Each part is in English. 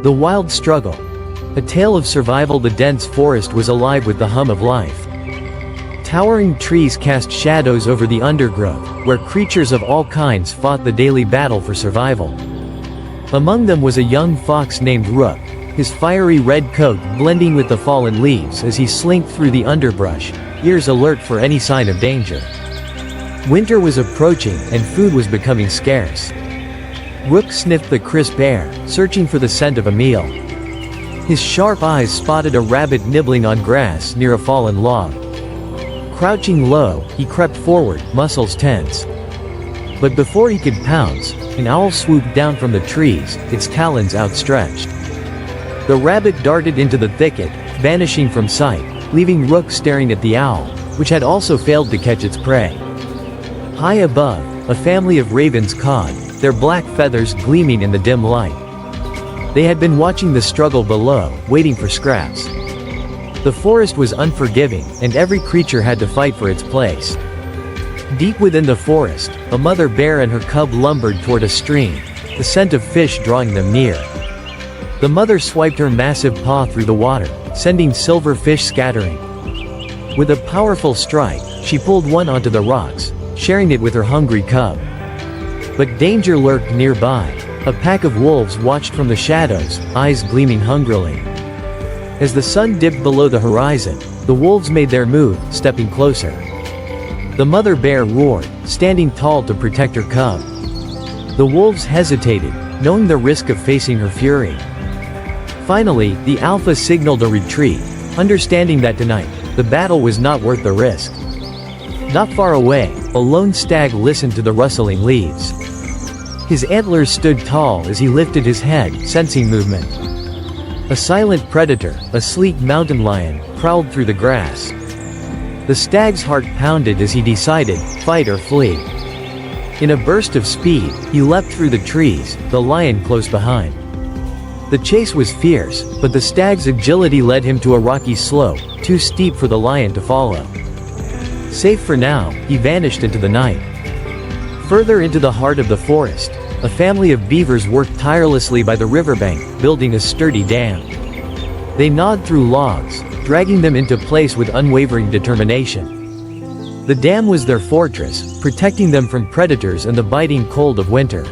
The Wild Struggle. A tale of survival. The dense forest was alive with the hum of life. Towering trees cast shadows over the undergrowth, where creatures of all kinds fought the daily battle for survival. Among them was a young fox named Rook, his fiery red coat blending with the fallen leaves as he slinked through the underbrush, ears alert for any sign of danger. Winter was approaching, and food was becoming scarce. Rook sniffed the crisp air, searching for the scent of a meal. His sharp eyes spotted a rabbit nibbling on grass near a fallen log. Crouching low, he crept forward, muscles tense. But before he could pounce, an owl swooped down from the trees, its talons outstretched. The rabbit darted into the thicket, vanishing from sight, leaving Rook staring at the owl, which had also failed to catch its prey. High above, a family of ravens cawed, their black feathers gleaming in the dim light. They had been watching the struggle below, waiting for scraps. The forest was unforgiving, and every creature had to fight for its place. Deep within the forest, a mother bear and her cub lumbered toward a stream, the scent of fish drawing them near. The mother swiped her massive paw through the water, sending silver fish scattering. With a powerful strike, she pulled one onto the rocks, sharing it with her hungry cub. But danger lurked nearby. A pack of wolves watched from the shadows, eyes gleaming hungrily. As the sun dipped below the horizon, the wolves made their move, stepping closer. The mother bear roared, standing tall to protect her cub. The wolves hesitated, knowing the risk of facing her fury. Finally, the alpha signaled a retreat, understanding that tonight, the battle was not worth the risk. Not far away, a lone stag listened to the rustling leaves. His antlers stood tall as he lifted his head, sensing movement. A silent predator, a sleek mountain lion, prowled through the grass. The stag's heart pounded as he decided, fight or flee. In a burst of speed, he leapt through the trees, the lion close behind. The chase was fierce, but the stag's agility led him to a rocky slope, too steep for the lion to follow. Safe for now, he vanished into the night. Further into the heart of the forest, a family of beavers worked tirelessly by the riverbank, building a sturdy dam. They gnawed through logs, dragging them into place with unwavering determination. The dam was their fortress, protecting them from predators and the biting cold of winter.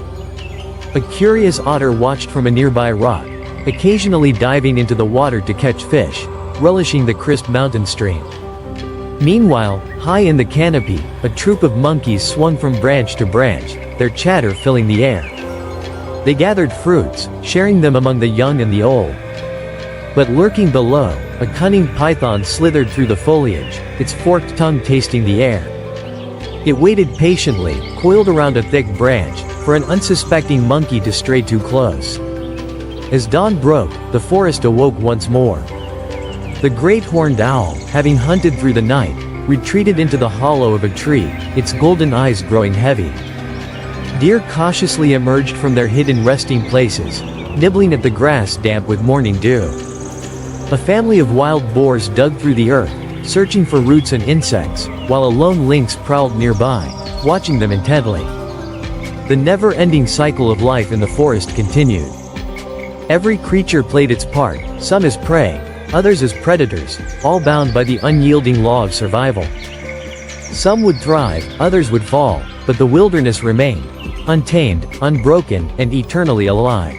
A curious otter watched from a nearby rock, occasionally diving into the water to catch fish, relishing the crisp mountain stream. Meanwhile, high in the canopy, a troop of monkeys swung from branch to branch, their chatter filling the air. They gathered fruits, sharing them among the young and the old. But lurking below, a cunning python slithered through the foliage, its forked tongue tasting the air. It waited patiently, coiled around a thick branch, for an unsuspecting monkey to stray too close. As dawn broke, the forest awoke once more. The great horned owl, having hunted through the night, retreated into the hollow of a tree, its golden eyes growing heavy. Deer cautiously emerged from their hidden resting places, nibbling at the grass damp with morning dew. A family of wild boars dug through the earth, searching for roots and insects, while a lone lynx prowled nearby, watching them intently. The never-ending cycle of life in the forest continued. Every creature played its part, some as prey, others as predators, all bound by the unyielding law of survival. Some would thrive, others would fall, but the wilderness remained, untamed, unbroken, and eternally alive.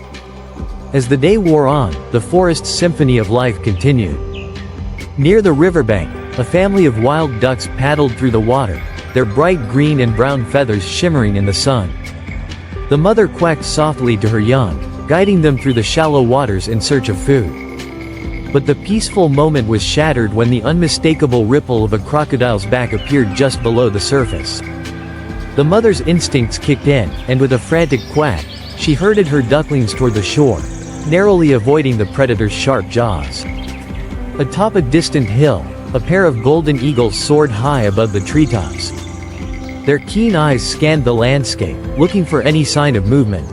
As the day wore on, the forest's symphony of life continued. Near the riverbank, a family of wild ducks paddled through the water, their bright green and brown feathers shimmering in the sun. The mother quacked softly to her young, guiding them through the shallow waters in search of food. But the peaceful moment was shattered when the unmistakable ripple of a crocodile's back appeared just below the surface. The mother's instincts kicked in, and with a frantic quack, she herded her ducklings toward the shore, narrowly avoiding the predator's sharp jaws. Atop a distant hill, a pair of golden eagles soared high above the treetops. Their keen eyes scanned the landscape, looking for any sign of movement.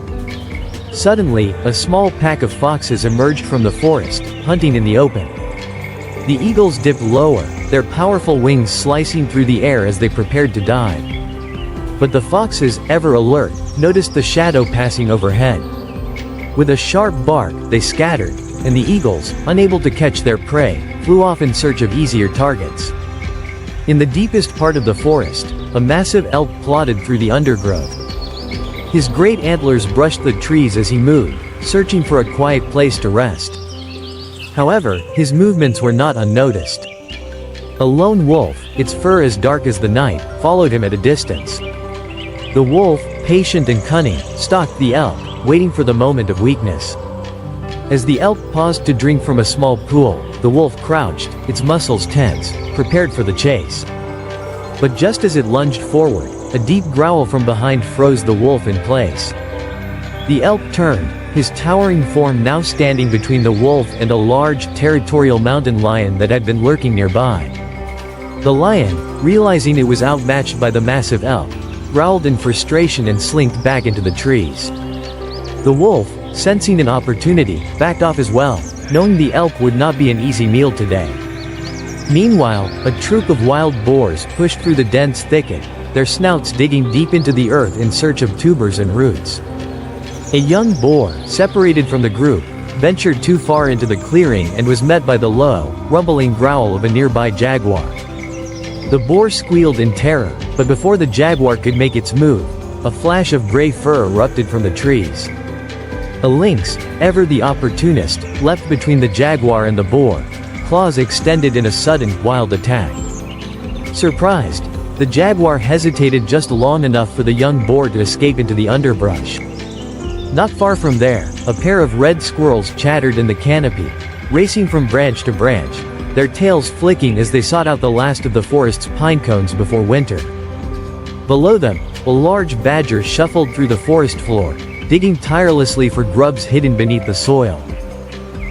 Suddenly, a small pack of foxes emerged from the forest, hunting in the open. The eagles dipped lower, their powerful wings slicing through the air as they prepared to dive. But the foxes, ever alert, noticed the shadow passing overhead. With a sharp bark, they scattered, and the eagles, unable to catch their prey, flew off in search of easier targets. In the deepest part of the forest, a massive elk plodded through the undergrowth. His great antlers brushed the trees as he moved, searching for a quiet place to rest. However, his movements were not unnoticed. A lone wolf, its fur as dark as the night, followed him at a distance. The wolf, patient and cunning, stalked the elk, waiting for the moment of weakness. As the elk paused to drink from a small pool, the wolf crouched, its muscles tense, prepared for the chase. But just as it lunged forward, a deep growl from behind froze the wolf in place. The elk turned, his towering form now standing between the wolf and a large, territorial mountain lion that had been lurking nearby. The lion, realizing it was outmatched by the massive elk, growled in frustration and slinked back into the trees. The wolf, sensing an opportunity, backed off as well, knowing the elk would not be an easy meal today. Meanwhile, a troop of wild boars pushed through the dense thicket, their snouts digging deep into the earth in search of tubers and roots. A young boar, separated from the group, ventured too far into the clearing and was met by the low, rumbling growl of a nearby jaguar. The boar squealed in terror, but before the jaguar could make its move, a flash of gray fur erupted from the trees. A lynx, ever the opportunist, leapt between the jaguar and the boar, claws extended in a sudden, wild attack. Surprised, the jaguar hesitated just long enough for the young boar to escape into the underbrush. Not far from there, a pair of red squirrels chattered in the canopy, racing from branch to branch, their tails flicking as they sought out the last of the forest's pine cones before winter. Below them, a large badger shuffled through the forest floor, digging tirelessly for grubs hidden beneath the soil.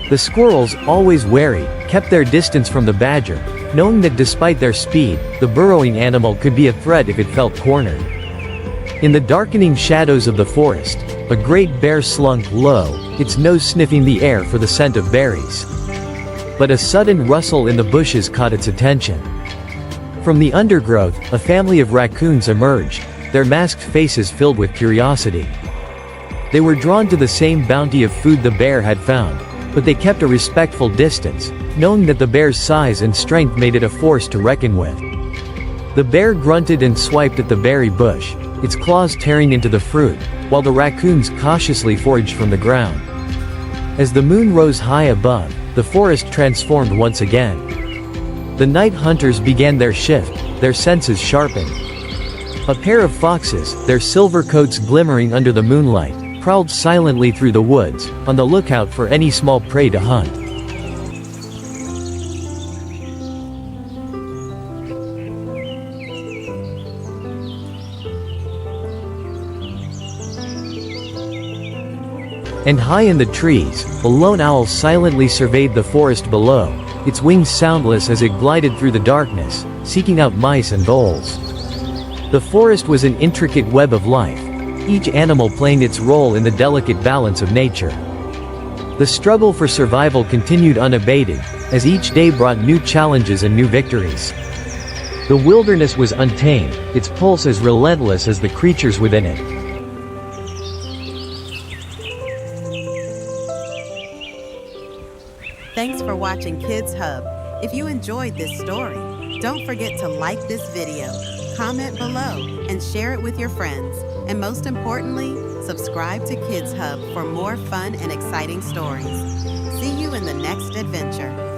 The squirrels, always wary, kept their distance from the badger, knowing that despite their speed, the burrowing animal could be a threat if it felt cornered. In the darkening shadows of the forest, a great bear slunk low, its nose sniffing the air for the scent of berries. But a sudden rustle in the bushes caught its attention. From the undergrowth, a family of raccoons emerged, their masked faces filled with curiosity. They were drawn to the same bounty of food the bear had found, but they kept a respectful distance, knowing that the bear's size and strength made it a force to reckon with. The bear grunted and swiped at the berry bush, its claws tearing into the fruit, while the raccoons cautiously foraged from the ground. As the moon rose high above, the forest transformed once again. The night hunters began their shift, their senses sharpened. A pair of foxes, their silver coats glimmering under the moonlight, prowled silently through the woods, on the lookout for any small prey to hunt. And high in the trees, a lone owl silently surveyed the forest below, its wings soundless as it glided through the darkness, seeking out mice and voles. The forest was an intricate web of life, each animal playing its role in the delicate balance of nature. The struggle for survival continued unabated, as each day brought new challenges and new victories. The wilderness was untamed, its pulse as relentless as the creatures within it. Thanks for watching KidsHub. If you enjoyed this story, don't forget to like this video, comment below, and share it with your friends. And most importantly, subscribe to KidsHub for more fun and exciting stories. See you in the next adventure.